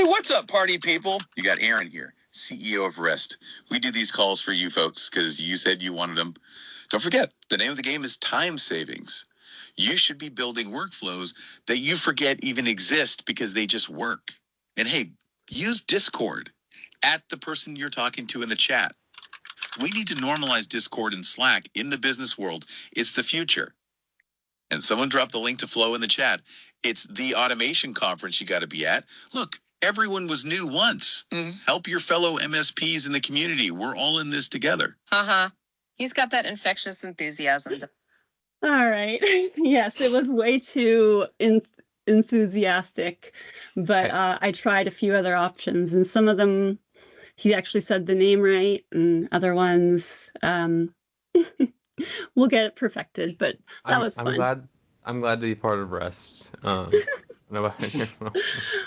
what's up, party people? You got Aaron here, CEO of REST. We do these calls for you folks because you said you wanted them. Don't forget, the name of the game is time savings. You should be building workflows that you forget even exist because they just work. And hey, use Discord. At the person you're talking to in the chat. We need to normalize Discord and Slack in the business world. It's the future. And someone dropped the link to Flow in the chat. It's the automation conference you got to be at. Look, everyone was new once. Help your fellow MSPs in the community. We're all in this together. He's got that infectious enthusiasm. All right. Yes, it was way too enthusiastic, but I tried a few other options, and some of them he actually said the name right, and other ones we'll get it perfected. But that was fun. I'm glad to be part of REST. Oh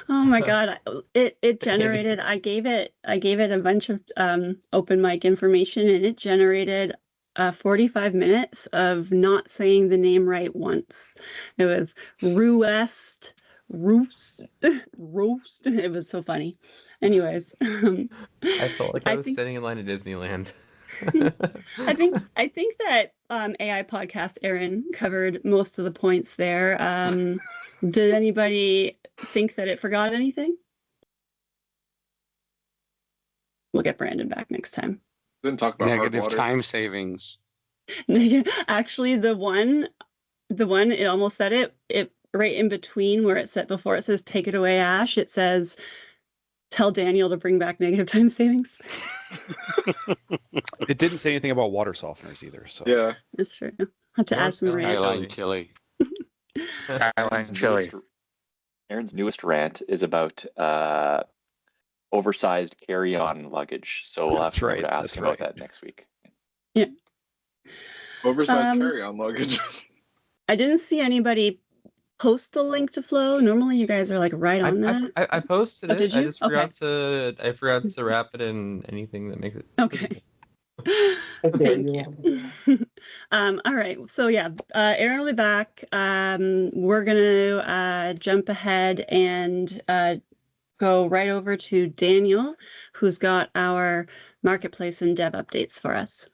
my God! It generated. I gave it a bunch of open mic information, and it generated 45 minutes of not saying the name right once. It was roast. It was so funny. Anyways, I felt like I was standing in line at Disneyland. I think that AI podcast Aaron covered most of the points there. Did anybody think that it forgot anything? We'll get Brandon back next time. Didn't talk about negative time savings. Actually, the one it almost said it right in between where it said before it says take it away, Ash. It says tell Daniel to bring back negative time savings. It didn't say anything about water softeners either. So yeah, that's true. I'll have to add some Skyline chili. Skyline chili. Aaron's newest rant is about oversized carry-on luggage. So we'll have to ask about that next week. Yeah. Oversized carry-on luggage. I didn't see anybody post the link to Flow. Normally you guys are like right on that. I posted it. Did you? I just forgot to wrap it in anything that makes it. Okay. Thank you. All right. So yeah, Aaron will be back. We're gonna jump ahead and go right over to Daniel, who's got our marketplace and dev updates for us.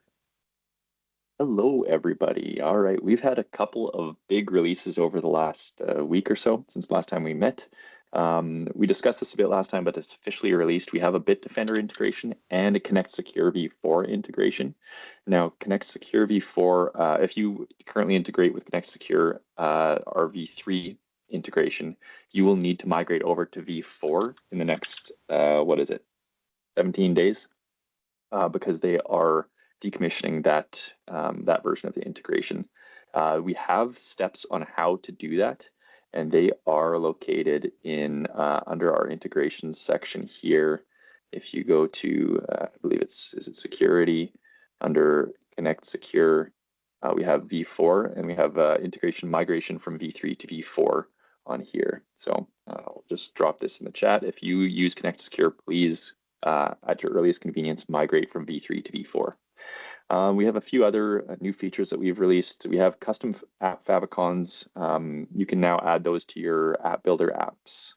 Hello, everybody. All right, we've had a couple of big releases over the last week or so since last time we met. We discussed this a bit last time, but it's officially released. We have a BitDefender integration and a Connect Secure v4 integration. Now, Connect Secure v4, if you currently integrate with Connect Secure our v3 integration, you will need to migrate over to v4 in the next, 17 days, because they are decommissioning that version of the integration. We have steps on how to do that, and they are located in under our integrations section here. If you go to, I believe is it security, under Connect Secure, we have v4, and we have integration migration from v3 to v4 on here. So I'll just drop this in the chat. If you use Connect Secure, please, at your earliest convenience, migrate from v3 to v4. We have a few other new features that we've released. We have custom app favicons. You can now add those to your app builder apps.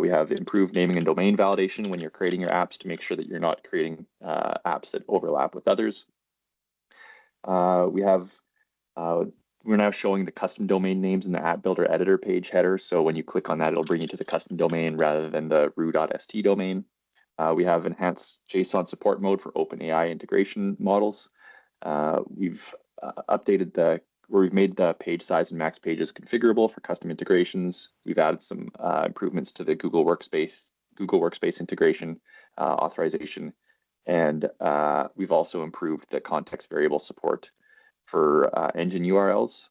We have improved naming and domain validation when you're creating your apps to make sure that you're not creating apps that overlap with others. We're now showing the custom domain names in the app builder editor page header. So when you click on that, it'll bring you to the custom domain rather than the ru.st domain. We have enhanced JSON support mode for OpenAI integration models. We've updated we've made the page size and max pages configurable for custom integrations. We've added some improvements to the Google Workspace integration authorization, and we've also improved the context variable support for engine URLs.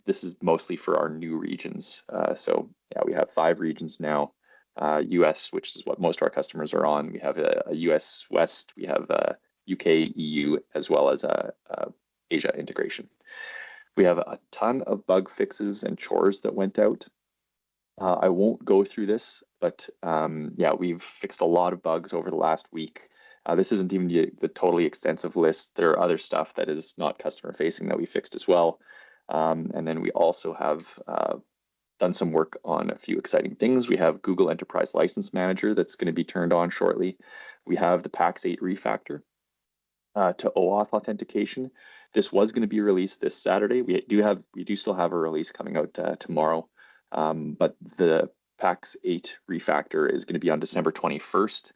This is mostly for our new regions. So yeah, we have 5 regions now. US, which is what most of our customers are on. We have a US West, we have UK, EU, as well as Asia integration. We have a ton of bug fixes and chores that went out. I won't go through this, but yeah, we've fixed a lot of bugs over the last week. This isn't even the totally extensive list. There are other stuff that is not customer facing that we fixed as well. And then we also have done some work on a few exciting things. We have Google Enterprise License Manager that's going to be turned on shortly. We have the Pax8 refactor to OAuth authentication. This was going to be released this Saturday. We do still have a release coming out tomorrow, but the Pax8 refactor is going to be on December 21st.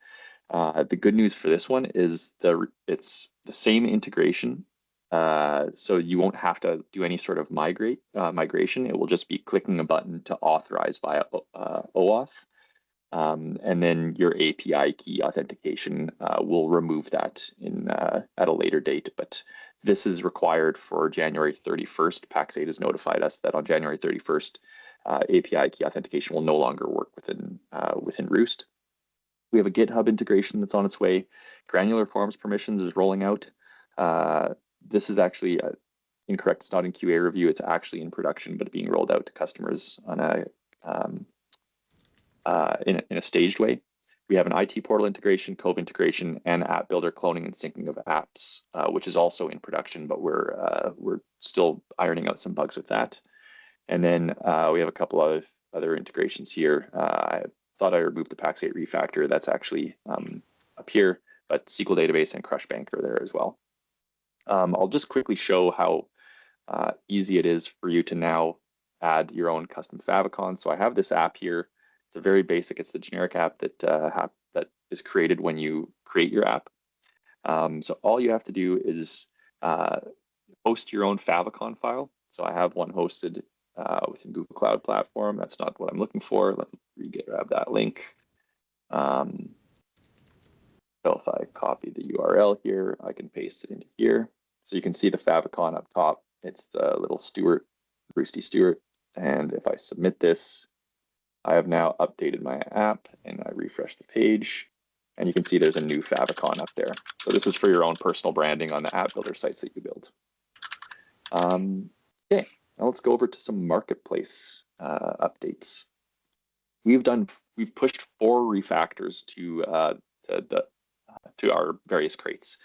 The good news for this one is it's the same integration, so you won't have to do any sort of migration. It will just be clicking a button to authorize via OAuth, and then your API key authentication will remove that at a later date. But this is required for January 31st. Pax8 has notified us that on January 31st, API key authentication will no longer work within Roost. We have a GitHub integration that's on its way. Granular forms permissions is rolling out. This is actually incorrect. It's not in QA review. It's actually in production, but being rolled out to customers on in a staged way. We have an IT portal integration, Cove integration, and app builder cloning and syncing of apps, which is also in production, but we're still ironing out some bugs with that. And then we have a couple of other integrations here. I thought I removed the Pax8 refactor. That's actually up here, but SQL database and CrushBank are there as well. I'll just quickly show how easy it is for you to now add your own custom favicon. So I have this app here. It's a very basic. It's the generic app that is created when you create your app. So all you have to do is host your own favicon file. So I have one hosted within Google Cloud Platform. That's not what I'm looking for. Let me grab that link. So if I copy the URL here, I can paste it into here. So you can see the favicon up top. It's the little Stewart, Roosty Stewart. And if I submit this, I have now updated my app and I refresh the page. And you can see there's a new favicon up there. So this is for your own personal branding on the app builder sites that you build. Okay, now let's go over to some marketplace updates. We've pushed 4 refactors to our various crates.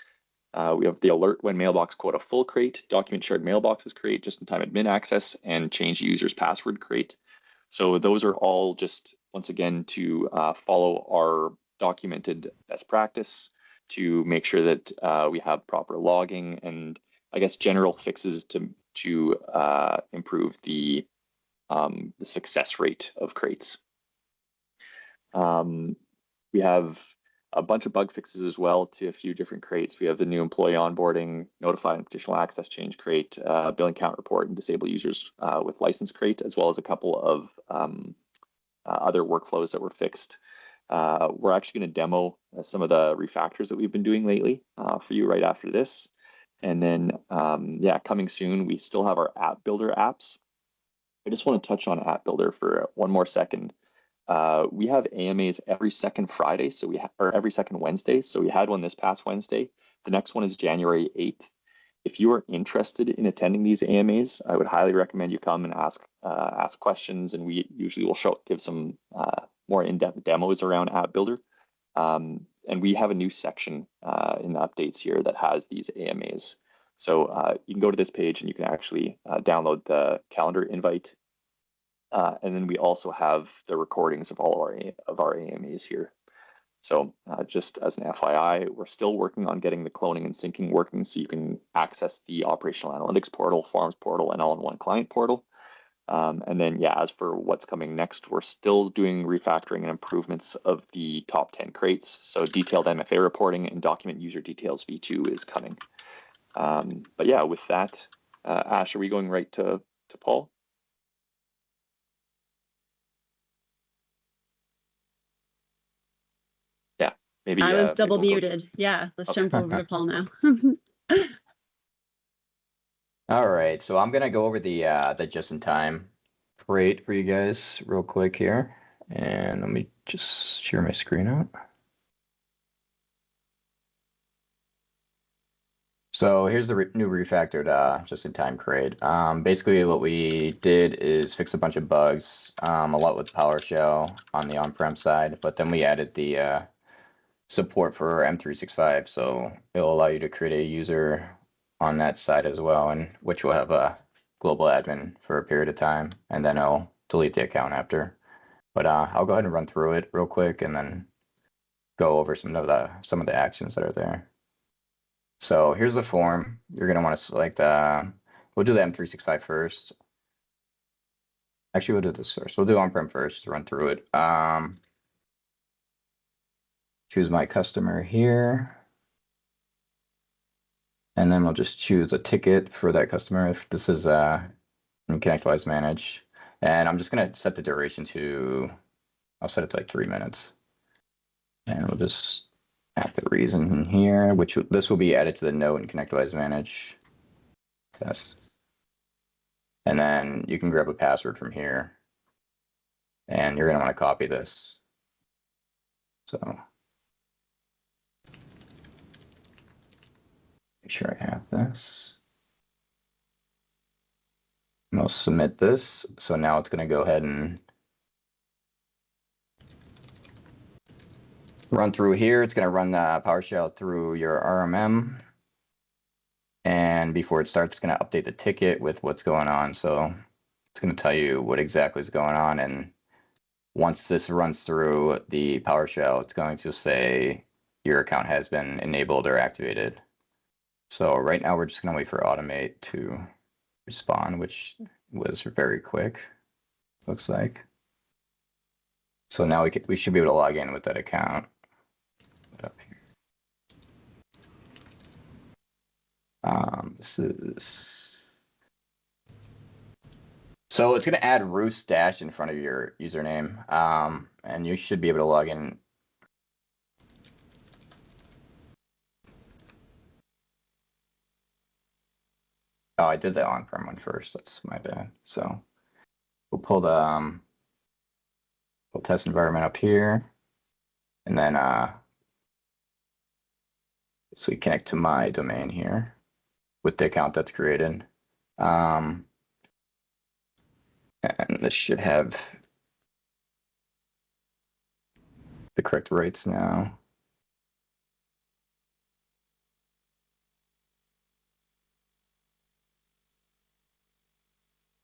We have the alert when mailbox quota full crate, document shared mailboxes crate, just in time admin access, and change user's password crate. So those are all just, once again, to follow our documented best practice to make sure that we have proper logging and, I guess, general fixes to improve the success rate of crates. We have a bunch of bug fixes as well to a few different crates. We have the new employee onboarding, notify and conditional access change crate, billing count report, and disable users with license crate, as well as a couple of other workflows that were fixed. We're actually going to demo some of the refactors that we've been doing lately for you right after this. And then, yeah, coming soon, we still have our app builder apps. I just want to touch on app builder for one more second. We have AMAs every second Friday, or every second Wednesday. So we had one this past Wednesday. The next one is January 8th. If you are interested in attending these AMAs, I would highly recommend you come and ask questions, and we usually will give some more in-depth demos around App Builder. And we have a new section in the updates here that has these AMAs. So you can go to this page and you can actually download the calendar invite. And then we also have the recordings of all of our AMAs here. So just as an FYI, we're still working on getting the cloning and syncing working so you can access the operational analytics portal, forms portal, and all-in-one client portal. And then, yeah, as for what's coming next, we're still doing refactoring and improvements of the top 10 crates. So detailed MFA reporting and document user details V2 is coming. But yeah, with that, Ash, are we going right to Paul? Yeah, maybe. I was double muted. Yeah, let's jump over to Paul now. All right, so I'm gonna go over the just-in-time crate for you guys real quick here, and let me just share my screen out. So here's the new refactored just-in-time crate. Basically, what we did is fix a bunch of bugs, a lot with PowerShell on the on-prem side, but then we added the support for M365, so it'll allow you to create a user on that side as well, and which will have a global admin for a period of time, and then it'll delete the account after. But I'll go ahead and run through it real quick and then go over some of the actions that are there. So here's the form. You're gonna want to select. We'll do the M365 first. Actually, we'll do this first. We'll do on-prem first to run through it. Choose my customer here. And then we'll just choose a ticket for that customer if this is in ConnectWise Manage. And I'm just going to set the duration to, I'll set it to like 3 minutes. And we'll just add the reason in here, which this will be added to the note in ConnectWise Manage. Yes. And then you can grab a password from here. And you're going to want to copy this. So make sure I have this. And I'll submit this. So now it's going to go ahead and run through here. It's going to run the PowerShell through your RMM. And before it starts, it's going to update the ticket with what's going on. So it's going to tell you what exactly is going on. And once this runs through the PowerShell, it's going to say your account has been enabled or activated. So right now we're just going to wait for Automate to respond, which was very quick, looks like. So now we should be able to log in with that account. Up here. This is. So it's going to add Roost dash in front of your username, and you should be able to log in. Oh, I did the on-prem one first. That's my bad. So we'll pull the test environment up here, and then so we connect to my domain here with the account that's created. And this should have the correct rights now.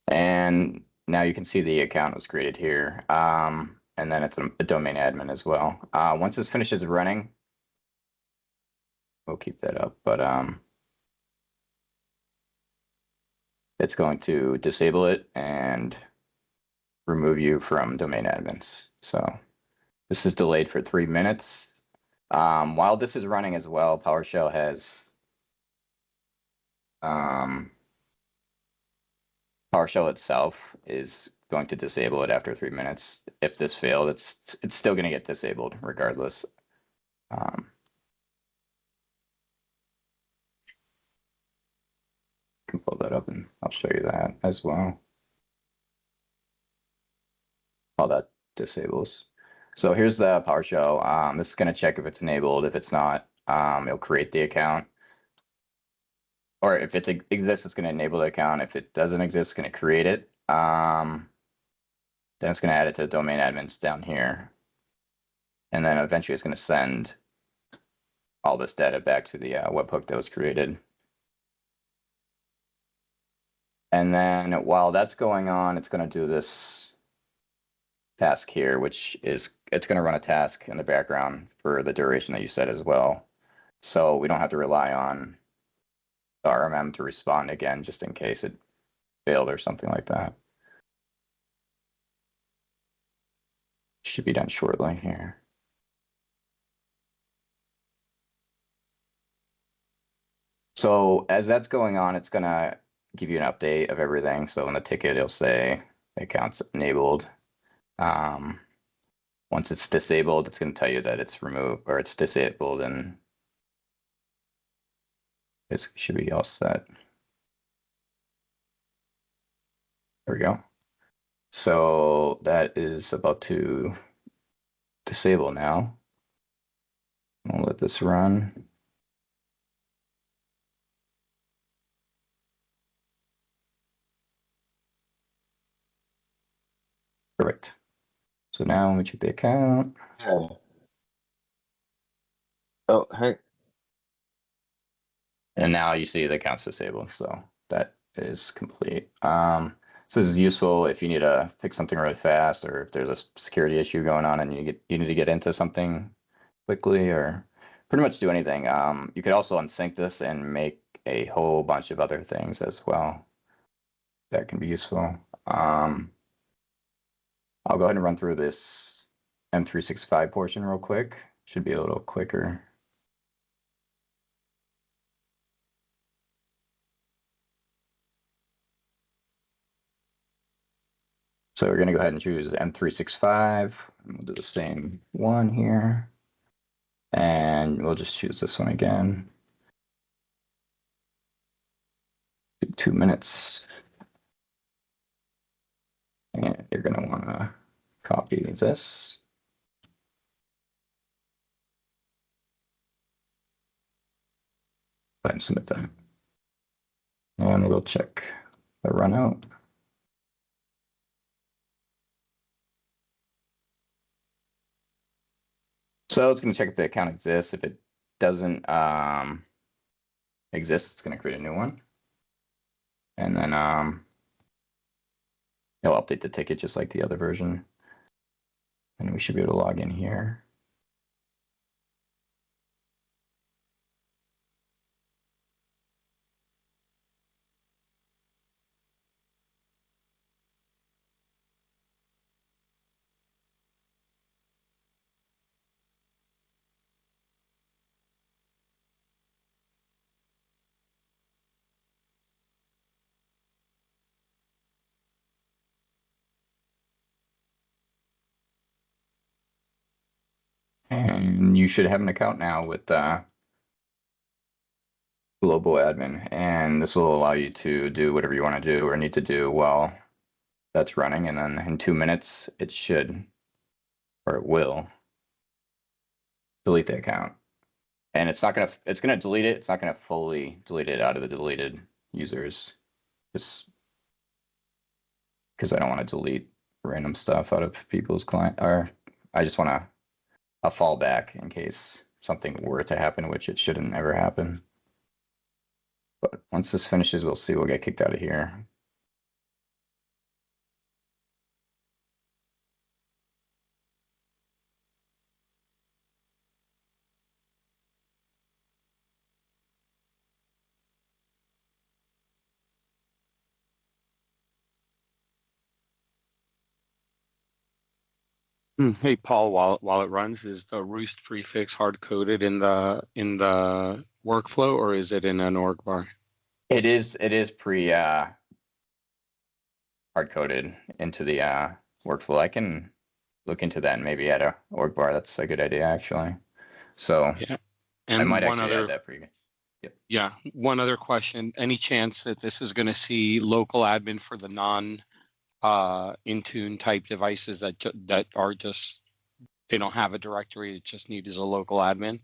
And now you can see the account was created here. And then it's a domain admin as well. Once this finishes running, we'll keep that up, but it's going to disable it and remove you from domain admins. So this is delayed for 3 minutes. While this is running as well, PowerShell has PowerShell itself is going to disable it after 3 minutes. If this failed, it's still going to get disabled regardless. Can pull that up and I'll show you that as well. All that disables. So here's the PowerShell. This is going to check if it's enabled. If it's not, it'll create the account. Or if it exists, it's going to enable the account. If it doesn't exist, it's going to create it. Then it's going to add it to domain admins down here. And then eventually it's going to send all this data back to the webhook that was created. And then while that's going on, it's going to do this task here, which is, it's going to run a task in the background for the duration that you set as well. So we don't have to rely on the RMM to respond again, just in case it failed or something like that. Should be done shortly here. So as that's going on, it's going to give you an update of everything. So in the ticket, it'll say account's enabled. Once it's disabled, it's going to tell you that it's removed or it's disabled, and it should be all set. There we go. So that is about to disable now. I'll let this run. Perfect. So now let me check the account. Oh, hey. And now you see the account's disabled. So that is complete. this is useful if you need to fix something really fast, or if there's a security issue going on and you need to get into something quickly, or pretty much do anything. You could also unsync this and make a whole bunch of other things as well. That can be useful. I'll go ahead and run through this M365 portion real quick. Should be a little quicker. So we're going to go ahead and choose M365. And we'll do the same one here. And we'll just choose this one again. 2 minutes. And you're going to want to copy this. Go ahead and submit that. And we'll check the run out. So it's going to check if the account exists. If it doesn't exist, it's going to create a new one. And then it'll update the ticket just like the other version. And we should be able to log in here. And you should have an account now with global admin, and this will allow you to do whatever you want to do or need to do while that's running. And then in 2 minutes, it should, or it will, delete the account. And it's going to delete it. It's not going to fully delete it out of the deleted users, just because I don't want to delete random stuff out of people's client, or I just want a fallback in case something were to happen, which it shouldn't ever happen. But once this finishes, we'll see. We'll get kicked out of here. Hey Paul, while it runs, is the roost prefix hard coded in the workflow, or is it in an org bar? It is pre hard coded into the workflow. I can look into that and maybe add a org bar. That's a good idea actually. So Yeah, and I might one actually other add that for you. Yep. Yeah, one other question: any chance that this is going to see local admin for the non Intune type devices that are just, they don't have a directory, it just needs a local admin?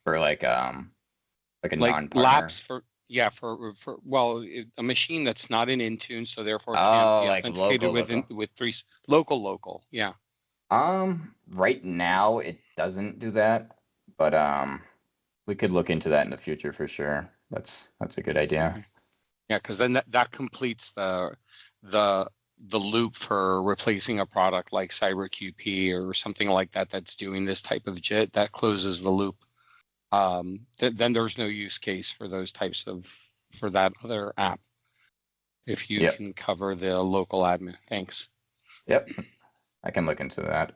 For like a non-partner. Laps for well, a machine that's not in Intune, so therefore can't be like authenticated with three local. Yeah. Right now it doesn't do that, but we could look into that in the future for sure. That's a good idea. Okay. Yeah, because then that completes the loop for replacing a product like CyberQP or something like that that's doing this type of JIT. That closes the loop. Then there's no use case for those types for that other app if you can cover the local admin. Thanks. Yep, I can look into that.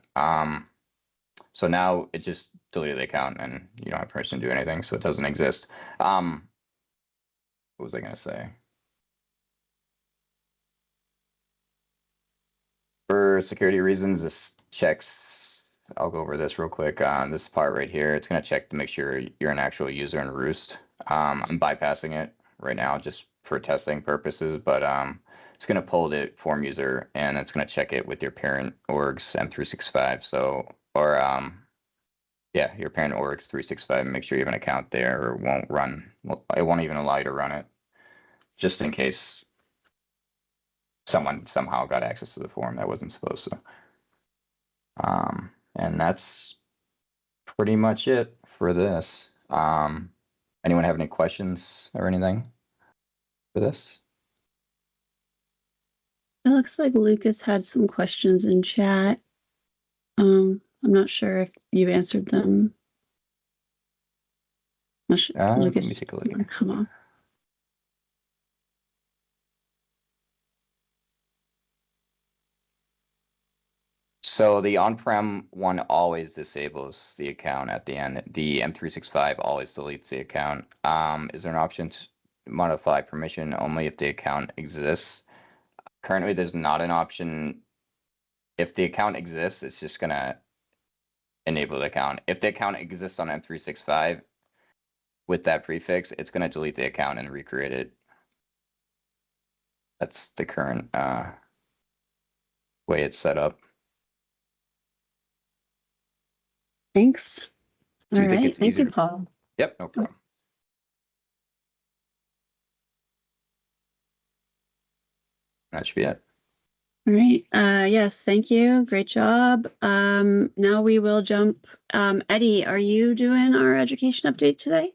So now it just deleted the account and you don't have permission to do anything, so it doesn't exist. What was I going to say? For security reasons, this checks, I'll go over this real quick. This part right here, it's going to check to make sure you're an actual user in Roost. I'm bypassing it right now just for testing purposes, but it's going to pull the form user and it's going to check it with your parent org's M365. So, or yeah, your parent org's 365, and make sure you have an account there, or it won't run. Well, it won't even allow you to run it, just in case someone somehow got access to the form that wasn't supposed to. And that's pretty much it for this. Anyone have any questions or anything for this? It looks like Lucas had some questions in chat. I'm not sure if you answered them. Not sure. Lucas, Let me take a look. come on. So the on-prem one always disables the account at the end. The M365 always deletes the account. Is there an option to modify permission only if the account exists? Currently, there's not an option. If the account exists, it's just gonna enable the account. If the account exists on M365 with that prefix, it's gonna delete the account and recreate it. That's the current way it's set up. Thanks. Do All you think right. it's Thank easier you, Paul. Yep, no problem. That should be it. All right. Yes, thank you. Great job. Now we will jump. Eddie, are you doing our education update today?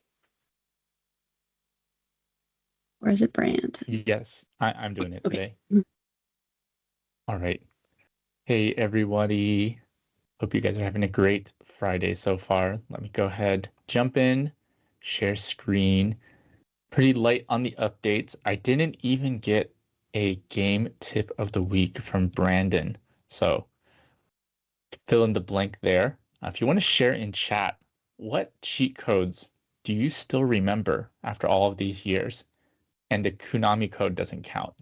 Or is it Brand? Yes, I'm doing it Okay. today. All right. Hey, everybody. Hope you guys are having a great Friday so far. Let me go ahead, jump in, share screen. Pretty light on the updates. I didn't even get a game tip of the week from Brandon. So fill in the blank there. If you want to share in chat, what cheat codes do you still remember after all of these years? And the Konami code doesn't count.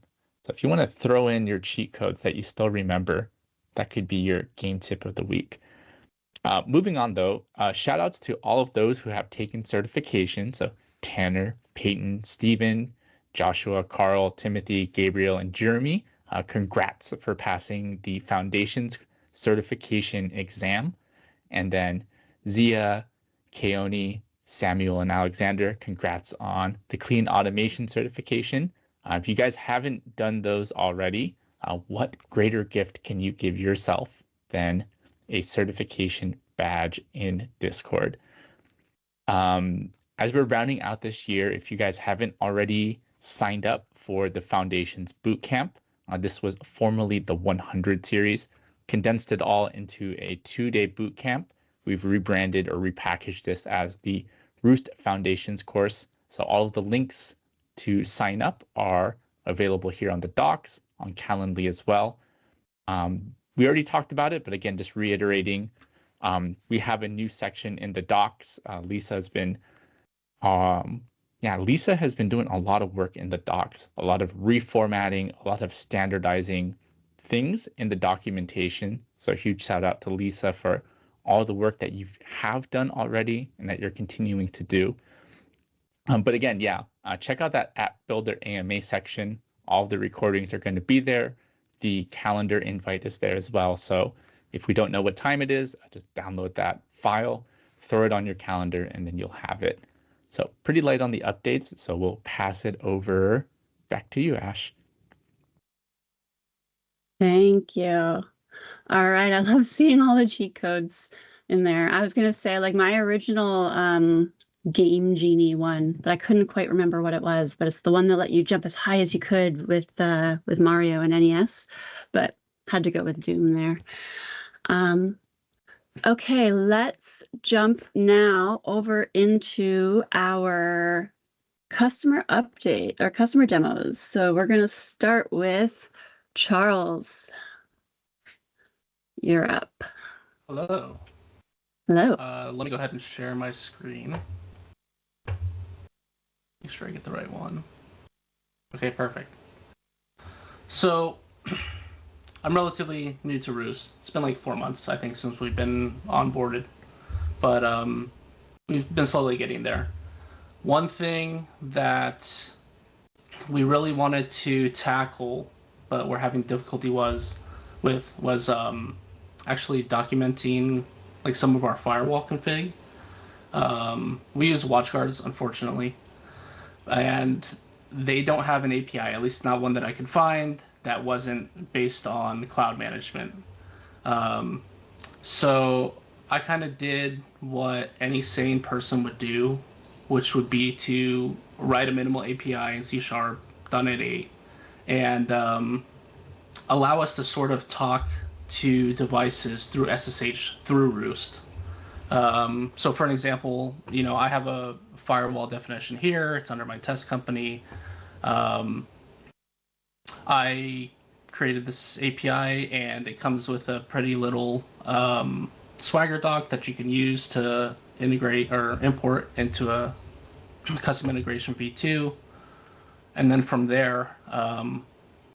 So if you want to throw in your cheat codes that you still remember, that could be your game tip of the week. Moving on though, shout outs to all of those who have taken certification. So Tanner, Peyton, Steven, Joshua, Carl, Timothy, Gabriel, and Jeremy. Congrats for passing the Foundations certification exam. And then Zia, Keone, Samuel, and Alexander, congrats on the Clean Automation certification. If you guys haven't done those already, what greater gift can you give yourself than a certification badge in Discord? As we're rounding out this year, if you guys haven't already signed up for the Foundations Bootcamp, this was formerly the 100 series, condensed it all into a 2-day bootcamp. We've rebranded or repackaged this as the Roost Foundations course. So all of the links to sign up are available here on the docs, on Calendly as well. We already talked about it, but again, just reiterating, we have a new section in the docs. Lisa has been doing a lot of work in the docs, a lot of reformatting, a lot of standardizing things in the documentation. So a huge shout out to Lisa for all the work that you have done already and that you're continuing to do. But again, check out that App Builder AMA section. All of the recordings are going to be there. The calendar invite is there as well. So if we don't know what time it is, just download that file, throw it on your calendar, and then you'll have it. So pretty light on the updates. So we'll pass it over back to you, Ash. Thank you. All right. I love seeing all the cheat codes in there. I was going to say, like, my original Game Genie one, but I couldn't quite remember what it was, but it's the one that let you jump as high as you could with Mario and NES, but had to go with Doom there. Okay, let's jump now over into our customer update, our customer demos. So we're going to start with Charles. You're up. Hello. Hello. Let me go ahead and share my screen. Make sure I get the right one. Okay, perfect. So, I'm relatively new to Roost. It's been like 4 months, I think, since we've been onboarded. But we've been slowly getting there. One thing that we really wanted to tackle, but we're having difficulty was actually documenting like some of our firewall config. We use WatchGuards, unfortunately, and they don't have an API, at least not one that I could find, that wasn't based on cloud management. So I kind of did what any sane person would do, which would be to write a minimal API in C# .NET 8 and allow us to sort of talk to devices through SSH through Roost. So for an example, I have a firewall definition here. It's under my test company. I created this API, and it comes with a pretty little Swagger doc that you can use to integrate or import into a custom integration v2. And then from there,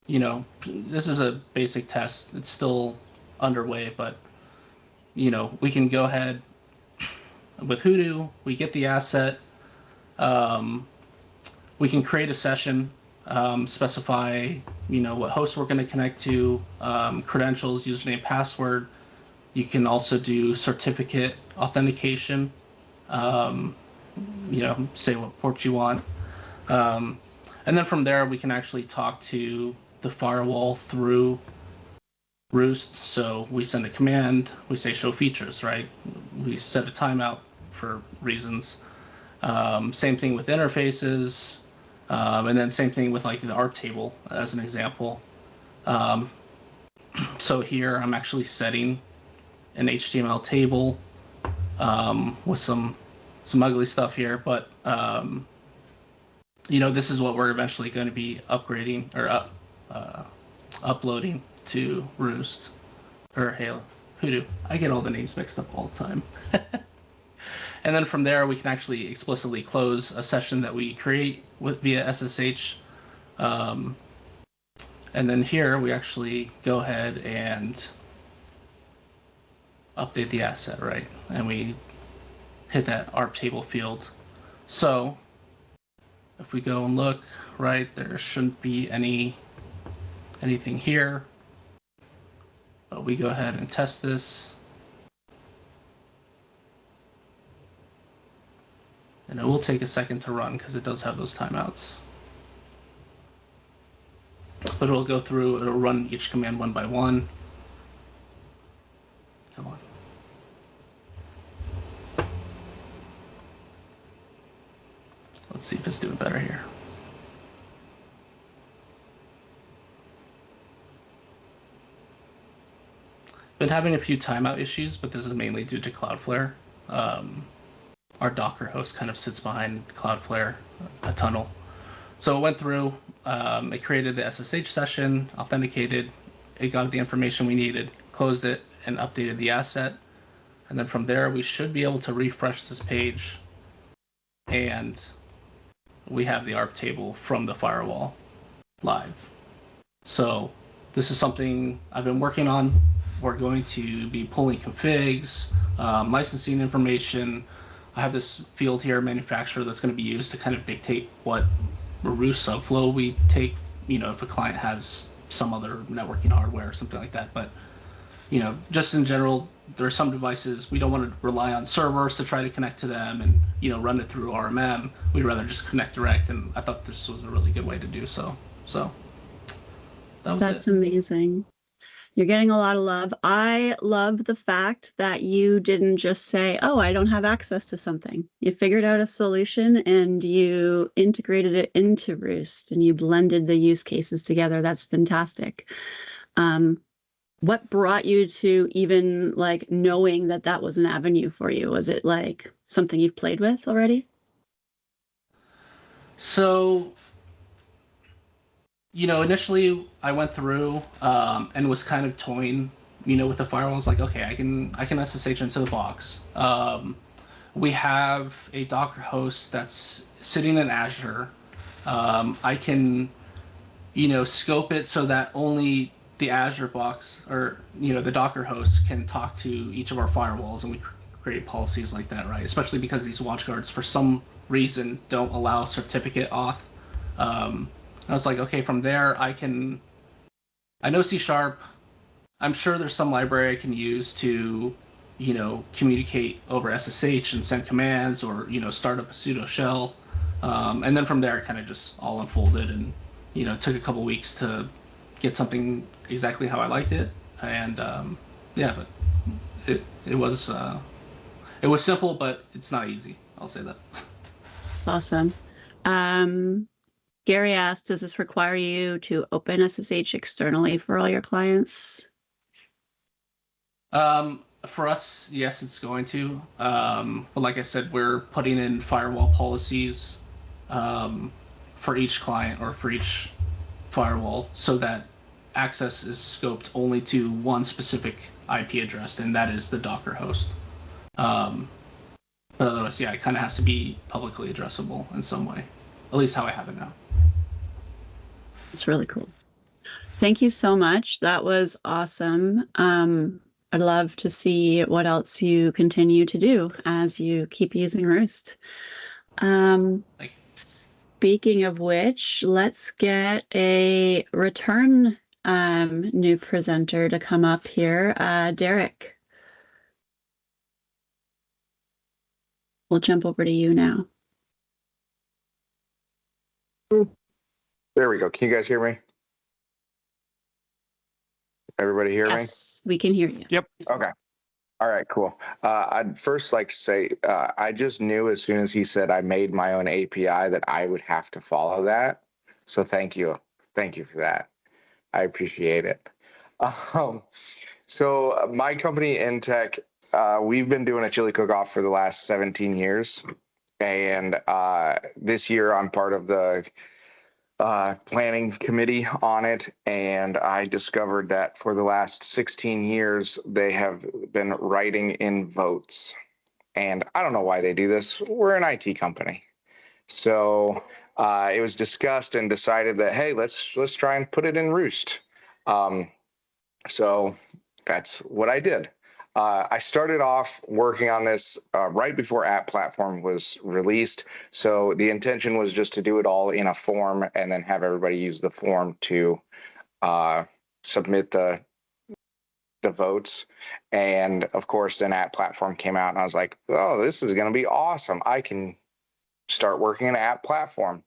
this is a basic test. It's still underway, but, we can go ahead with Hoodoo. We get the asset. We can create a session, specify, what host we're going to connect to, credentials, username, password. You can also do certificate authentication, say what port you want. And then from there, we can actually talk to the firewall through Roost. So we send a command, we say show features, right? We set a timeout for reasons. Same thing with interfaces. And then same thing with like the ARP table as an example. So here I'm actually setting an HTML table with some ugly stuff here, but this is what we're eventually going to be upgrading or uploading to Roost or Hoodoo. I get all the names mixed up all the time. And then from there, we can actually explicitly close a session that we create via SSH. And then here, we actually go ahead and update the asset, right? And we hit that ARP table field. So if we go and look, right, there shouldn't be anything here. But we go ahead and test this. And it will take a second to run because it does have those timeouts. But it'll go through, it'll run each command one by one. Come on. Let's see if it's doing better here. Been having a few timeout issues, but this is mainly due to Cloudflare. Our Docker host kind of sits behind Cloudflare, a tunnel. So it went through, it created the SSH session, authenticated, it got the information we needed, closed it, and updated the asset. And then from there, we should be able to refresh this page, and we have the ARP table from the firewall live. So this is something I've been working on. We're going to be pulling configs, licensing information. I have this field here, manufacturer, that's going to be used to kind of dictate what Roost subflow we take, if a client has some other networking hardware or something like that. But, just in general, there are some devices we don't want to rely on servers to try to connect to them and, run it through RMM. We'd rather just connect direct, and I thought this was a really good way to do so. So that's amazing. You're getting a lot of love. I love the fact that you didn't just say, oh, I don't have access to something. You figured out a solution and you integrated it into Roost and you blended the use cases together. That's fantastic. What brought you to even knowing that was an avenue for you? Was it something you've played with already? So, initially I went through and was kind of toying, with the firewall. I was like, okay, I can SSH into the box. We have a Docker host that's sitting in Azure. I can, scope it so that only the Azure box or, the Docker host can talk to each of our firewalls, and we create policies like that, right? Especially because these WatchGuards, for some reason, don't allow certificate auth. I was like, okay, from there I know C#. I'm sure there's some library I can use to, communicate over SSH and send commands or, start up a pseudo shell. And then from there it kind of just all unfolded and, took a couple weeks to get something exactly how I liked it. And but it was simple, but it's not easy. I'll say that. Awesome. Gary asked, does this require you to open SSH externally for all your clients? For us, yes, it's going to. But like I said, we're putting in firewall policies for each client or for each firewall so that access is scoped only to one specific IP address, and that is the Docker host. But otherwise, yeah, it kind of has to be publicly addressable in some way, at least how I have it now. It's really cool. Thank you so much. That was awesome. I'd love to see what else you continue to do as you keep using Roost. Speaking of which, let's get a return new presenter to come up here. Derek. We'll jump over to you now. There we go. Can you guys hear me? Everybody hear me? Yes, we can hear you. Yep. Okay. All right, cool. I'd first like to say, I just knew as soon as he said I made my own API that I would have to follow that. So thank you. Thank you for that. I appreciate it. So my company, Intech, we've been doing a chili cook-off for the last 17 years. And this year I'm part of the planning committee on it, and I discovered that for the last 16 years they have been writing in votes, and I don't know why they do this. We're an IT company, so it was discussed and decided that, hey, let's try and put it in Roost. So that's what I did. I started off working on this right before App Platform was released. So the intention was just to do it all in a form and then have everybody use the form to submit the votes. And of course, then App Platform came out and I was like, oh, this is going to be awesome. I can start working in App Platform.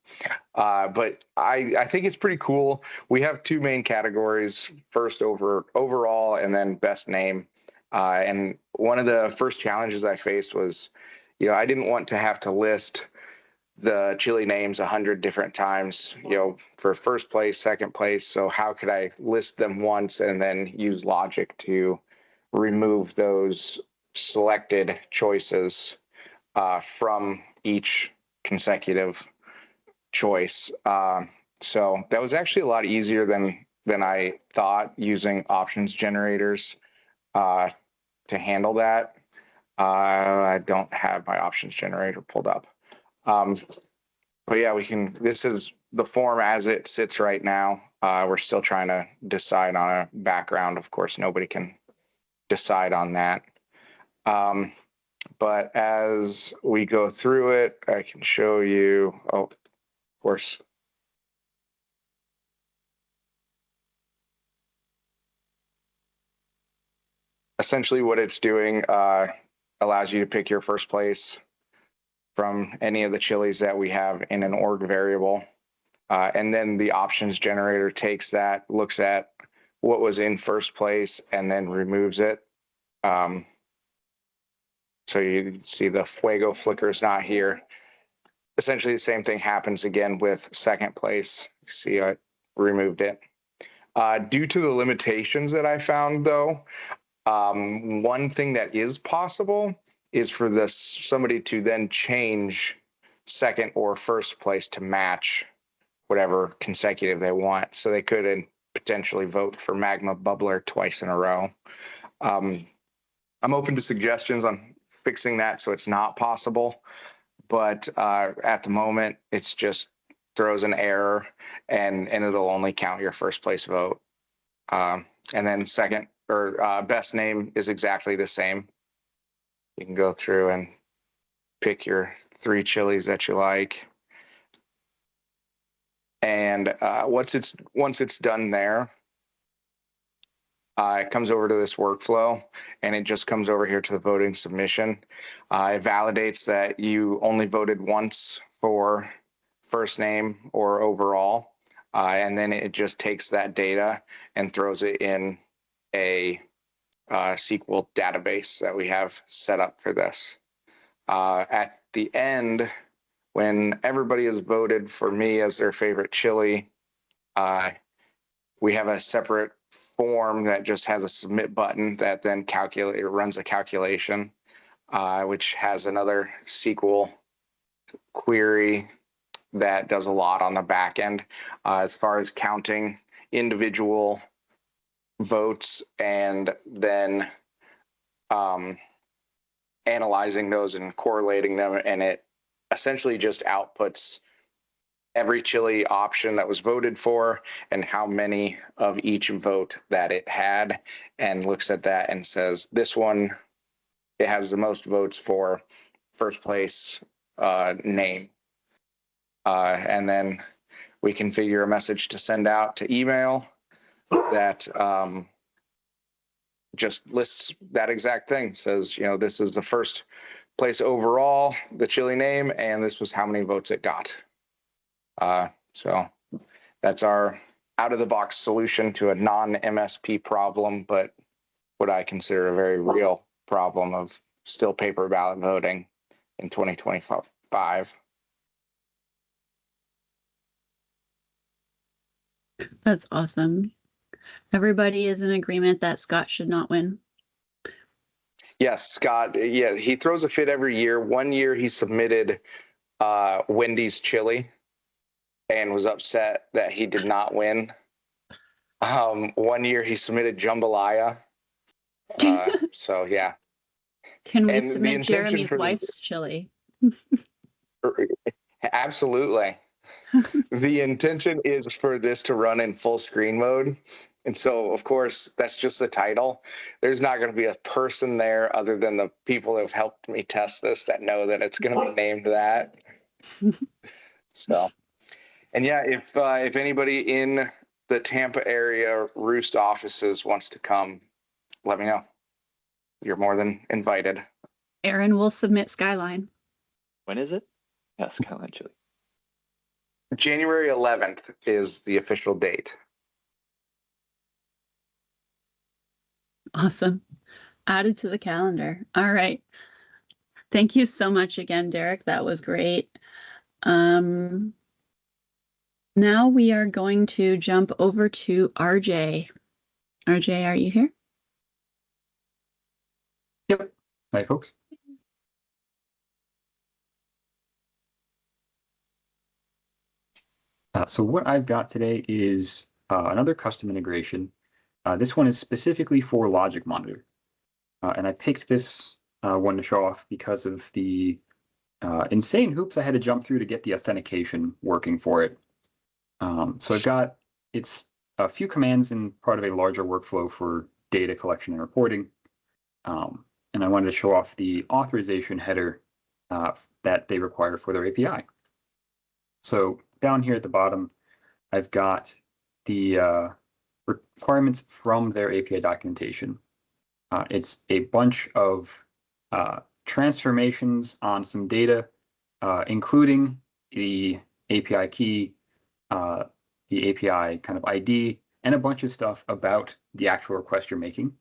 But I think it's pretty cool. We have two main categories: first overall and then best name. And one of the first challenges I faced was, I didn't want to have to list the chili names 100 different times, for first place, second place. So how could I list them once and then use logic to remove those selected choices from each consecutive choice? So that was actually a lot easier than I thought, using options generators to handle that. I don't have my options generator pulled up. But yeah, this is the form as it sits right now. We're still trying to decide on a background. Of course, nobody can decide on that. But as we go through it, I can show you, of course, essentially what it's doing allows you to pick your first place from any of the chilies that we have in an org variable. And then the options generator takes that, looks at what was in first place, and then removes it. So you see the fuego flicker is not here. Essentially the same thing happens again with second place. See, I removed it. Due to the limitations that I found, though, one thing that is possible is for somebody to then change second or first place to match whatever consecutive they want. So they could potentially vote for Magma Bubbler twice in a row. I'm open to suggestions on fixing that so it's not possible, but at the moment it's just throws an error and it'll only count your first place vote. And then second or best name is exactly the same. You can go through and pick your 3 chilies that you like. And once it's done there, it comes over to this workflow, and it just comes over here to the voting submission. It validates that you only voted once for first name or overall, and then it just takes that data and throws it in a SQL database that we have set up for this. At the end, when everybody has voted for me as their favorite chili, we have a separate form that just has a submit button that then runs a calculation, which has another SQL query that does a lot on the back end as far as counting individual votes and then analyzing those and correlating them, and it essentially just outputs every chili option that was voted for and how many of each vote that it had, and looks at that and says, this one, it has the most votes for first place name. And then we configure a message to send out to email that just lists that exact thing. Says, this is the first place overall, the chili name, and this was how many votes it got. So that's our out-of-the-box solution to a non-MSP problem, but what I consider a very real problem of still paper ballot voting in 2025. That's awesome. Everybody is in agreement that Scott should not win. Yes, Scott. Yeah, he throws a fit every year. One year he submitted Wendy's chili and was upset that he did not win. One year he submitted jambalaya. So yeah. Can we And submit Jeremy's wife's chili? Absolutely. The intention is for this to run in full screen mode. And so, of course, that's just the title. There's not going to be a person there other than the people that have helped me test this that know that it's going to be named that. So, and yeah, if anybody in the Tampa area Roost offices wants to come, let me know. You're more than invited. Aaron will submit Skyline. When is it? Yeah, Skyline chili. January 11th is the official date. Awesome. Added to the calendar. All right. Thank you so much again, Derek. That was great. Now we are going to jump over to RJ. RJ, are you here? Yep. Hi, folks. So what I've got today is another custom integration. This one is specifically for LogicMonitor. And I picked this one to show off because of the insane hoops I had to jump through to get the authentication working for it. So it's a few commands in part of a larger workflow for data collection and reporting. And I wanted to show off the authorization header that they require for their API. So down here at the bottom, I've got the requirements from their API documentation. It's a bunch of transformations on some data, including the API key, the API kind of ID, and a bunch of stuff about the actual request you're making.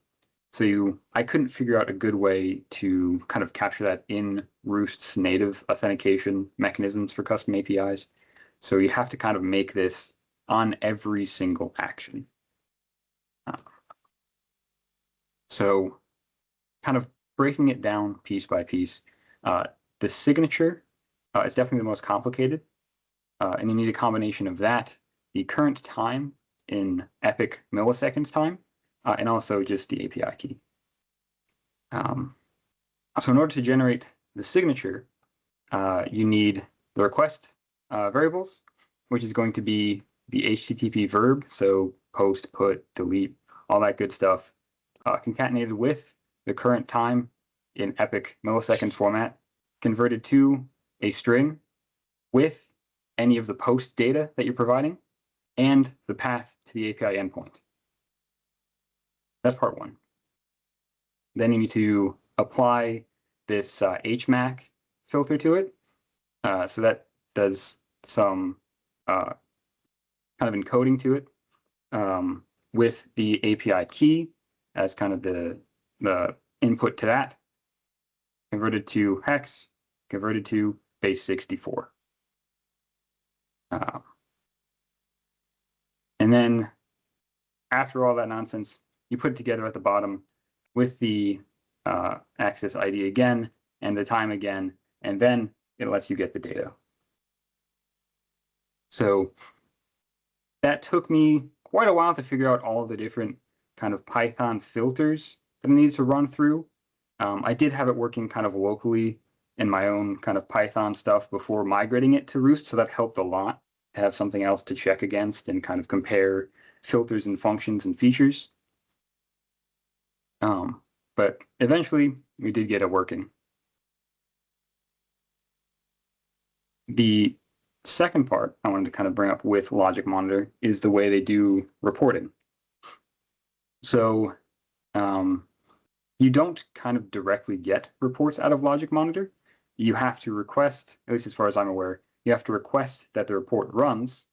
So I couldn't figure out a good way to kind of capture that in Roost's native authentication mechanisms for custom APIs. So you have to kind of make this on every single action. So kind of breaking it down piece by piece, the signature is definitely the most complicated. And you need a combination of that, the current time in epic milliseconds time, and also just the API key. So in order to generate the signature, you need the request variables, which is going to be the HTTP verb, so post, put, delete, all that good stuff, concatenated with the current time in epic milliseconds format, converted to a string with any of the post data that you're providing, and the path to the API endpoint. That's part one. Then you need to apply this HMAC filter to it. So that does some kind of encoding to it with the API key as kind of the input to that, converted to hex, converted to base 64. And then after all that nonsense, you put it together at the bottom with the access ID again and the time again, and then it lets you get the data. So that took me quite a while to figure out all of the different kind of Python filters that I needed to run through. I did have it working kind of locally in my own kind of Python stuff before migrating it to Roost, so that helped a lot to have something else to check against and kind of compare filters and functions and features. But eventually we did get it working. The second part I wanted to kind of bring up with LogicMonitor is the way they do reporting. So you don't kind of directly get reports out of LogicMonitor. You have to request, at least as far as I'm aware, you have to request that the report runs.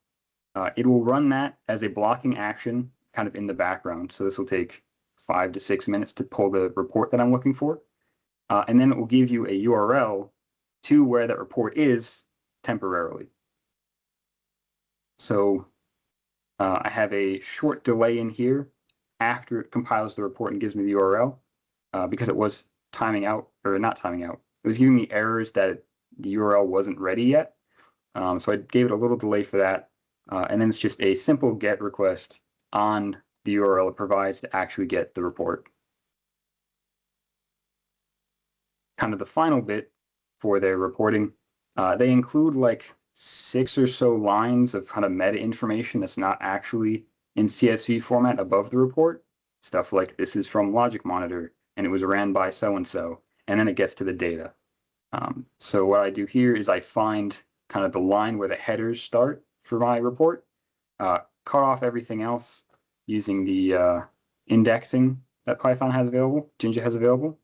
It will run that as a blocking action kind of in the background. So this will take 5 to 6 minutes to pull the report that I'm looking for. And then it will give you a URL to where that report is temporarily. So I have a short delay in here after it compiles the report and gives me the URL because it was timing out, or not timing out. It was giving me errors that the URL wasn't ready yet. So I gave it a little delay for that. And then it's just a simple GET request on the URL it provides to actually get the report. Kind of the final bit for their reporting, they include like 6 or so lines of kind of meta information that's not actually in CSV format above the report. Stuff like this is from LogicMonitor and it was ran by so-and-so, and then it gets to the data. So what I do here is I find kind of the line where the headers start for my report, cut off everything else using the indexing that Python has available, Jinja has available,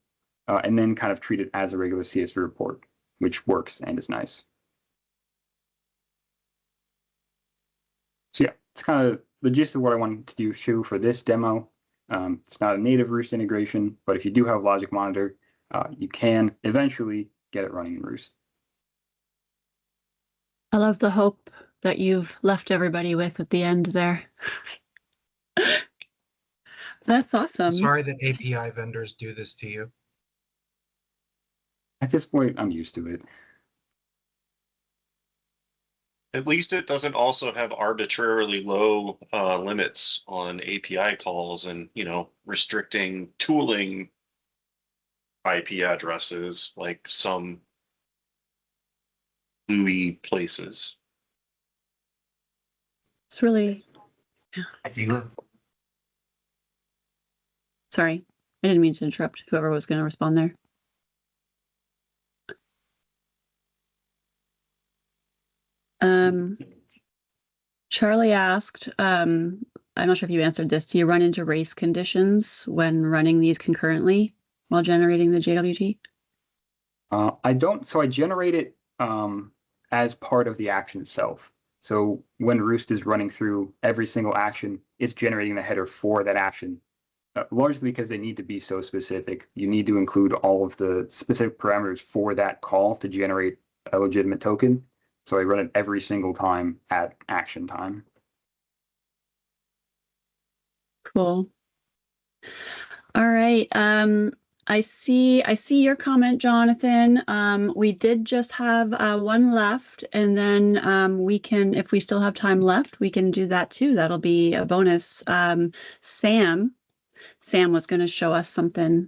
and then kind of treat it as a regular CSV report, which works and is nice. So yeah, it's kind of the gist of what I wanted to do show for this demo. It's not a native Roost integration, but if you do have LogicMonitor, you can eventually get it running in Roost. I love the hope that you've left everybody with at the end there. That's awesome. Sorry that API vendors do this to you. At this point, I'm used to it. At least it doesn't also have arbitrarily low limits on API calls and, you know, restricting tooling IP addresses like some GUI places. It's really, yeah. Sorry, I didn't mean to interrupt whoever was going to respond there. Charlie asked, I'm not sure if you answered this, do you run into race conditions when running these concurrently while generating the JWT? I don't, so I generate it as part of the action itself. So when Roost is running through every single action, it's generating the header for that action, largely because they need to be so specific. You need to include all of the specific parameters for that call to generate a legitimate token. So I run it every single time at action time. Cool. All right. I see your comment, Jonathan. We did just have one left, and then we can, if we still have time left, we can do that too. That'll be a bonus. Sam was going to show us something.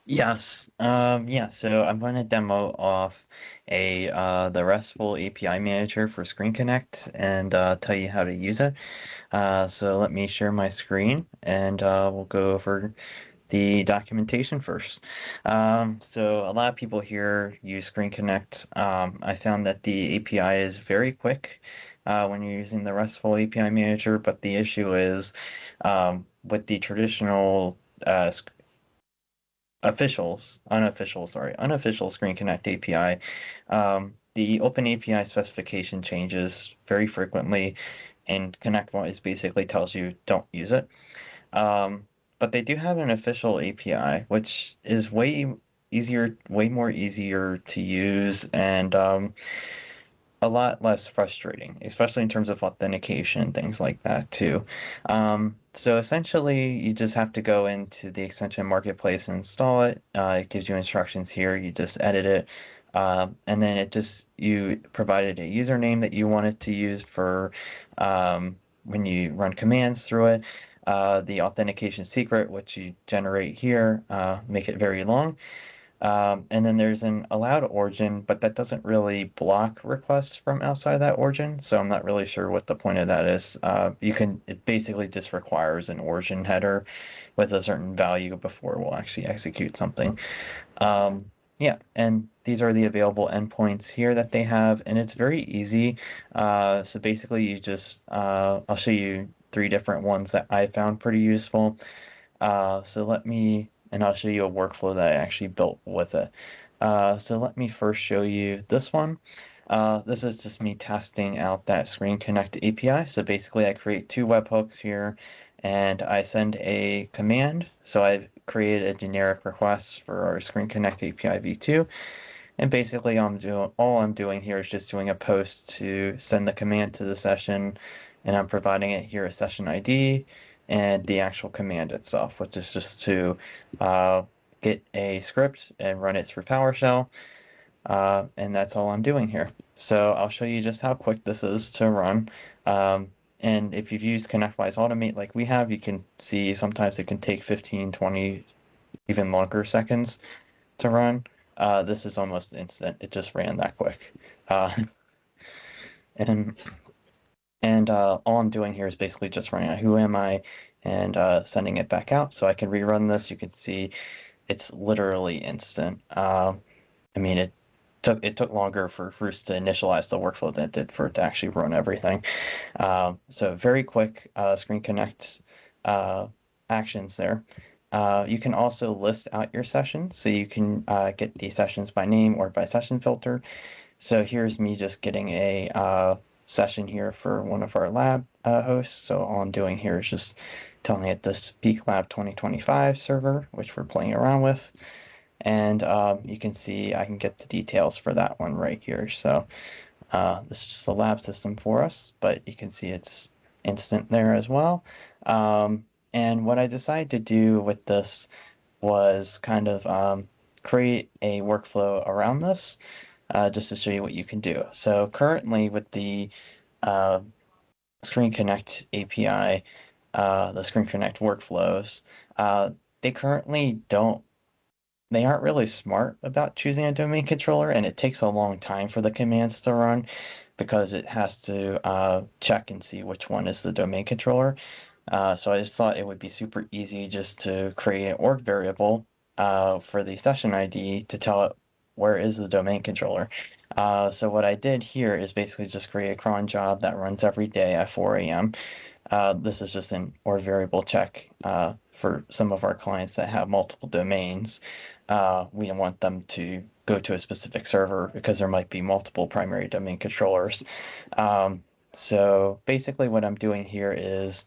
Yes. Yeah. So I'm going to demo off the RESTful API manager for ScreenConnect and tell you how to use it. So let me share my screen and we'll go over the documentation first. So a lot of people here use ScreenConnect. I found that the API is very quick when you're using the RESTful API manager, but the issue is with the traditional unofficial ScreenConnect API, the Open API specification changes very frequently, and ConnectWise basically tells you don't use it. But they do have an official API, which is way more easier to use, and a lot less frustrating, especially in terms of authentication, things like that too. So essentially, you just have to go into the extension marketplace and install it. It gives you instructions here. You just edit it. And then you provided a username that you wanted to use for when you run commands through it. The authentication secret, which you generate here, make it very long. And then there's an allowed origin, but that doesn't really block requests from outside that origin. So I'm not really sure what the point of that is. It basically just requires an origin header with a certain value before it will actually execute something. Yeah, and these are the available endpoints here that they have, and it's very easy. So basically you just, I'll show you 3 different ones that I found pretty useful. And I'll show you a workflow that I actually built with it. So let me first show you this one. This is just me testing out that ScreenConnect API. So basically I create 2 webhooks here and I send a command. So I've created a generic request for our ScreenConnect API v2. And basically all I'm doing here is just doing a post to send the command to the session, and I'm providing it here a session ID and the actual command itself, which is just to get a script and run it through PowerShell. And that's all I'm doing here. So I'll show you just how quick this is to run. And if you've used ConnectWise Automate like we have, you can see sometimes it can take 15, 20, even longer seconds to run. This is almost instant. It just ran that quick. And all I'm doing here is basically just running a who am I and sending it back out. So I can rerun this. You can see it's literally instant. I mean, it took longer for Roost to initialize the workflow than it did for it to actually run everything. So very quick ScreenConnect actions there. You can also list out your sessions. So you can get the sessions by name or by session filter. So here's me just getting a session here for one of our lab hosts. So all I'm doing here is just telling it this Peak Lab 2025 server, which we're playing around with. And you can see I can get the details for that one right here. So this is just the lab system for us, but you can see it's instant there as well. And what I decided to do with this was kind of create a workflow around this, just to show you what you can do. So currently with the ScreenConnect API, the ScreenConnect workflows, they aren't really smart about choosing a domain controller, and it takes a long time for the commands to run because it has to check and see which one is the domain controller. So I just thought it would be super easy just to create an org variable for the session ID to tell it where is the domain controller. So what I did here is basically just create a cron job that runs every day at 4 a.m. This is just an org variable check for some of our clients that have multiple domains. We want them to go to a specific server because there might be multiple primary domain controllers. So basically what I'm doing here is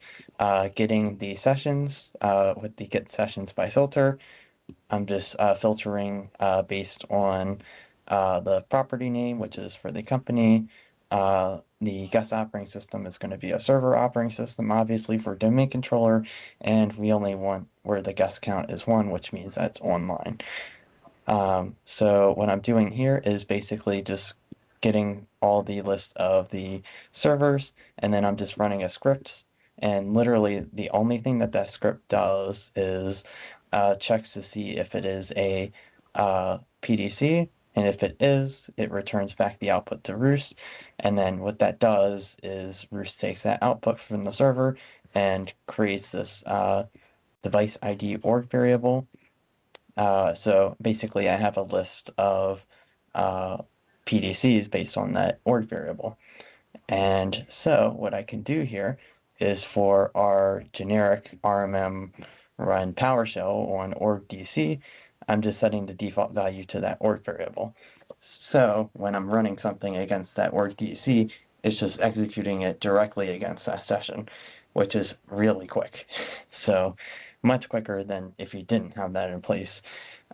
getting the sessions with the get sessions by filter. I'm just filtering based on the property name, which is for the company. The guest operating system is going to be a server operating system, obviously, for domain controller. And we only want where the guest count is 1, which means that's online. So what I'm doing here is basically just getting all the list of the servers, and then I'm just running a script. And literally the only thing that that script does is checks to see if it is a PDC, and if it is, it returns back the output to Roost. And then what that does is Roost takes that output from the server and creates this device ID org variable. So basically I have a list of PDCs based on that org variable. And so what I can do here is for our generic RMM run PowerShell on org DC, I'm just setting the default value to that org variable. So when I'm running something against that org DC, it's just executing it directly against that session, which is really quick. So much quicker than if you didn't have that in place.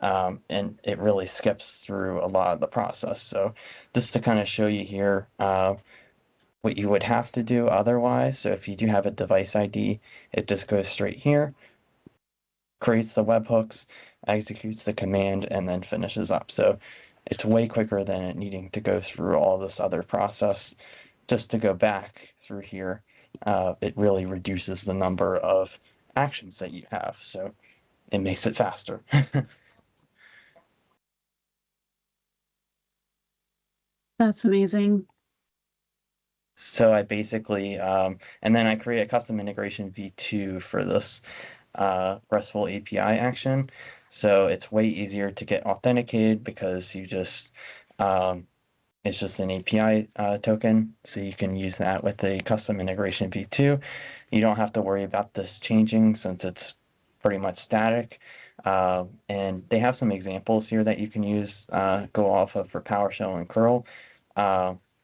and it really skips through a lot of the process. So just to kind of show you here what you would have to do otherwise. So if you do have a device ID, it just goes straight here, creates the webhooks, executes the command, and then finishes up. So it's way quicker than it needing to go through all this other process. Just to go back through here, it really reduces the number of actions that you have. So it makes it faster. That's amazing. So I basically, and then I create a custom integration v2 for this RESTful API action. So it's way easier to get authenticated because you just, it's just an API token. So you can use that with the custom integration v2. You don't have to worry about this changing since it's pretty much static. And they have some examples here that you can use, go off of for PowerShell and curl.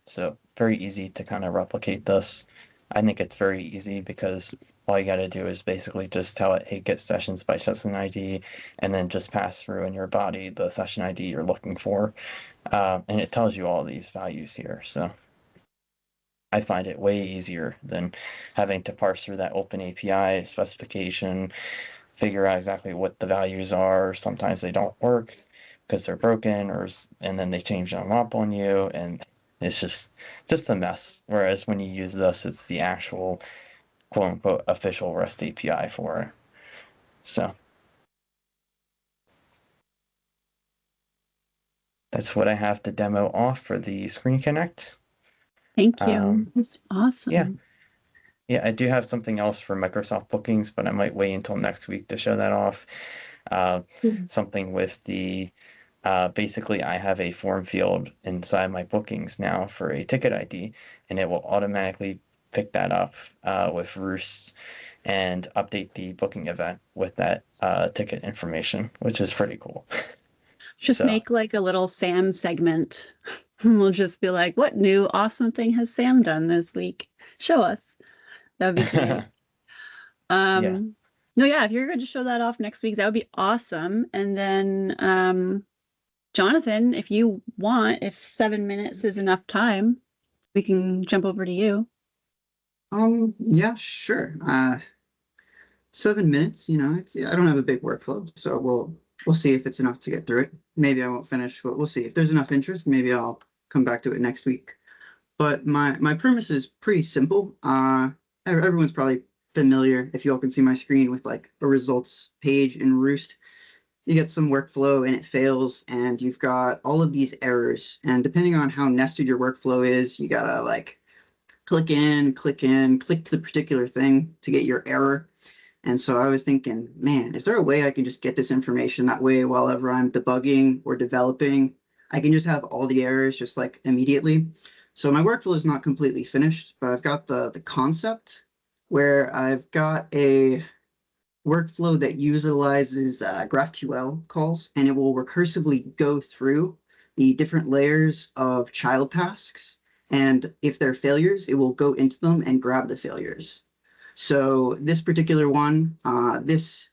So very easy to kind of replicate this. I think it's very easy because all you got to do is basically just tell it, hey, get sessions by session ID, and then just pass through in your body the session ID you're looking for. And it tells you all these values here. So I find it way easier than having to parse through that open API specification, figure out exactly what the values are. Sometimes they don't work because they're broken, and then they change them up on you, and it's just a mess. Whereas when you use this, it's the actual quote unquote official REST API for it. So that's what I have to demo off for the ScreenConnect. Thank you. That's awesome. Yeah. Yeah, I do have something else for Microsoft bookings, but I might wait until next week to show that off. Something with the basically I have a form field inside my bookings now for a ticket ID, and it will automatically pick that up with Roost and update the booking event with that ticket information, which is pretty cool. Just make like a little Sam segment. We'll just be like, what new awesome thing has Sam done this week? Show us. That would be great. No, yeah, if you're going to show that off next week, that would be awesome. And then, Jonathan, if you want, if 7 minutes is enough time, we can jump over to you. Yeah, sure. 7 minutes, I don't have a big workflow, so we'll see if it's enough to get through it. Maybe I won't finish, but we'll see. If there's enough interest, maybe I'll come back to it next week. But my premise is pretty simple. Everyone's probably familiar, if you all can see my screen, with like a results page in Roost. You get some workflow and it fails, and you've got all of these errors. And depending on how nested your workflow is, you gotta like click to the particular thing to get your error. And so I was thinking, man, is there a way I can just get this information that way while ever I'm debugging or developing? I can just have all the errors just like immediately. So my workflow is not completely finished, but I've got the concept where I've got a workflow that utilizes GraphQL calls, and it will recursively go through the different layers of child tasks. And if they're failures, it will go into them and grab the failures. So this particular one, this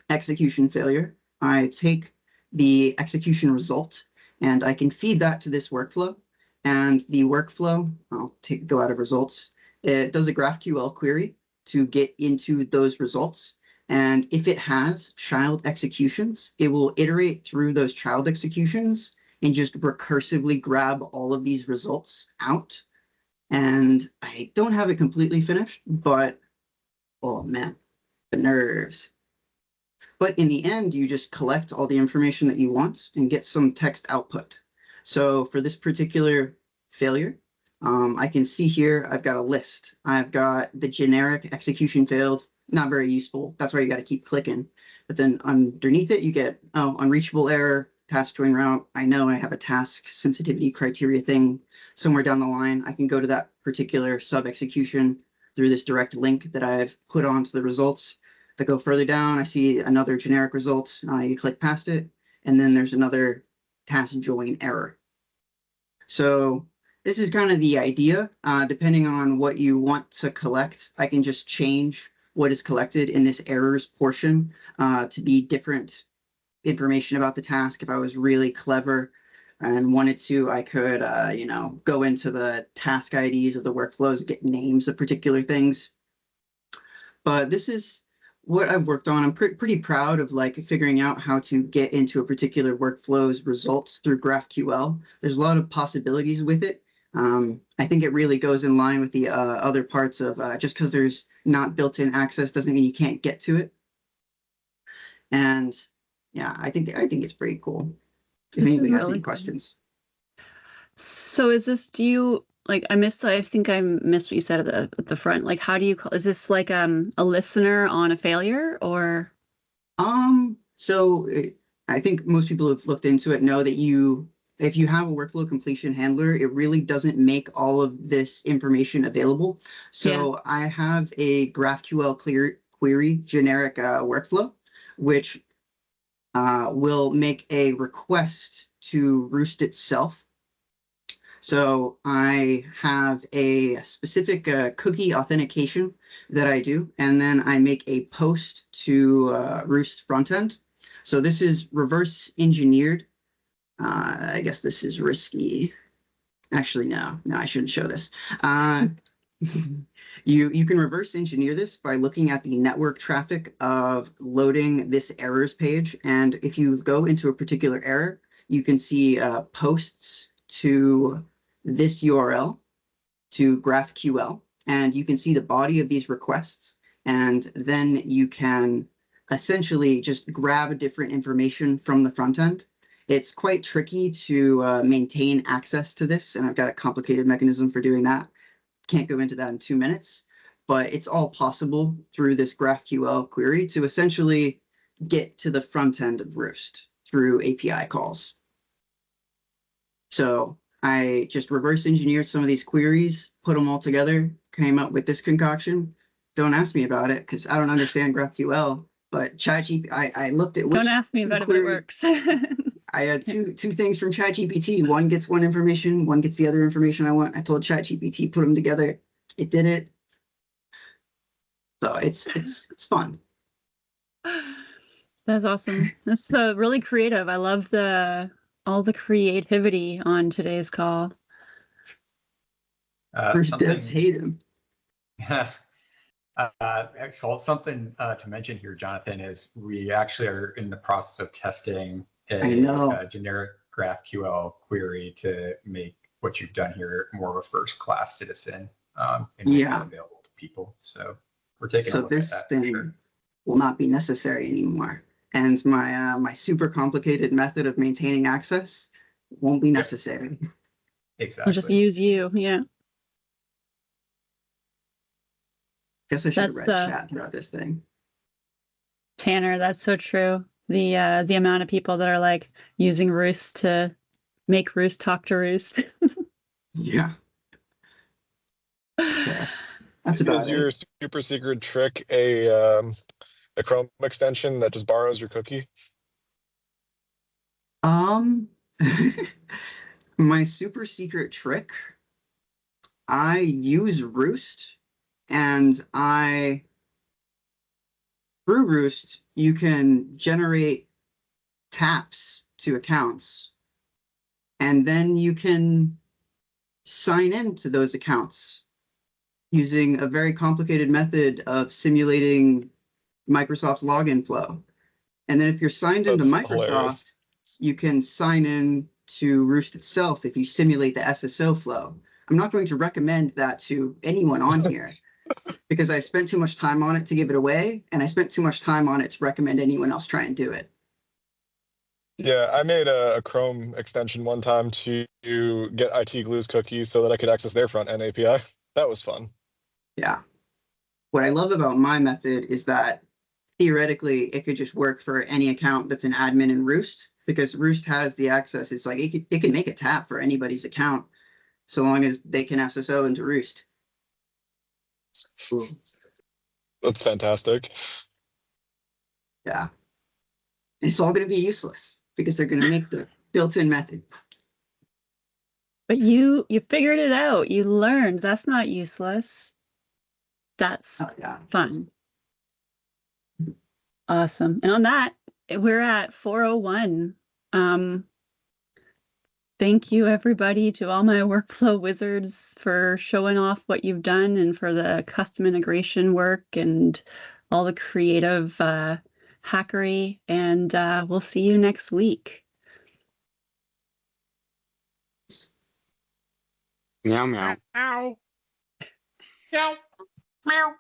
execution failure, I take the execution result and I can feed that to this workflow. And the workflow, I'll go out of results. It does a GraphQL query to get into those results. And if it has child executions, it will iterate through those child executions and just recursively grab all of these results out. And I don't have it completely finished, but oh man, the nerves. But in the end, you just collect all the information that you want and get some text output. So for this particular failure, I can see here, I've got a list. I've got the generic execution failed, not very useful. That's why you got to keep clicking. But then underneath it, you get, unreachable error, task join route. I know I have a task sensitivity criteria thing somewhere down the line. I can go to that particular sub execution through this direct link that I've put onto the results. If I go further down, I see another generic result. You click past it, and then there's another task join error. So this is kind of the idea. Depending on what you want to collect, I can just change what is collected in this errors portion to be different information about the task. If I was really clever and wanted to, I could, go into the task IDs of the workflows and get names of particular things. But this is what I've worked on. I'm pretty proud of like figuring out how to get into a particular workflow's results through GraphQL. There's a lot of possibilities with it. I think it really goes in line with the other parts of just because there's not built-in access doesn't mean you can't get to it. And yeah, I think it's pretty cool. If anybody has any questions. So is this, do you, like, I think I missed what you said at the front. Like, how do you call, is this like a listener on a failure or? So I think most people who've looked into it know that if you have a workflow completion handler, it really doesn't make all of this information available. So I have a GraphQL query generic workflow, which will make a request to Roost itself. So I have a specific cookie authentication that I do, and then I make a post to Roost frontend. So this is reverse engineered. I guess this is risky. Actually, no, I shouldn't show this. You can reverse engineer this by looking at the network traffic of loading this errors page. And if you go into a particular error, you can see posts to this URL to GraphQL, and you can see the body of these requests. And then you can essentially just grab different information from the front end. It's quite tricky to maintain access to this, and I've got a complicated mechanism for doing that. Can't go into that in 2 minutes, but it's all possible through this GraphQL query to essentially get to the front end of Roost through API calls. So I just reverse engineered some of these queries, put them all together, came up with this concoction. Don't ask me about it because I don't understand GraphQL, but ChatGPT, I looked at which. Don't ask me about if it works. I had two things from ChatGPT. One gets one information, one gets the other information I want. I told ChatGPT put them together. It did it. So it's fun. That's awesome. That's really creative. I love all the creativity on today's call. First devs hate him. So something to mention here, Jonathan, is we actually are in the process of testing a generic GraphQL query to make what you've done here more of a first-class citizen and make it available to people. So we're taking a look at that. So this thing will not be necessary anymore, and my super complicated method of maintaining access won't be necessary. Exactly. We'll just use you, yeah. Guess I should have read chat throughout this thing. Tanner, that's so true. The amount of people that are like using Roost to make Roost talk to Roost. Yeah. Yes, that's about Is your super secret trick a Chrome extension that just borrows your cookie? My super secret trick, I use Roost, and through Roost, you can generate taps to accounts, and then you can sign into those accounts using a very complicated method of simulating Microsoft's login flow. And then if you're signed into Microsoft, hilarious. You can sign in to Roost itself if you simulate the SSO flow. I'm not going to recommend that to anyone on here because I spent too much time on it to give it away, and I spent too much time on it to recommend anyone else try and do it. Yeah, I made a Chrome extension one time to get IT Glue's cookies so that I could access their front-end API. That was fun. Yeah. What I love about my method is that theoretically it could just work for any account that's an admin in Roost, because Roost has the access. It's like it can make a tap for anybody's account so long as they can SSO into Roost. That's fantastic. Yeah. And it's all going to be useless because they're going to make the built-in method. But you figured it out. You learned. That's not useless. That's fun. Awesome. And on that, we're at 4:01. Thank you, everybody, to all my workflow wizards for showing off what you've done and for the custom integration work and all the creative hackery. And we'll see you next week. Meow meow. Ow. Meow. Meow.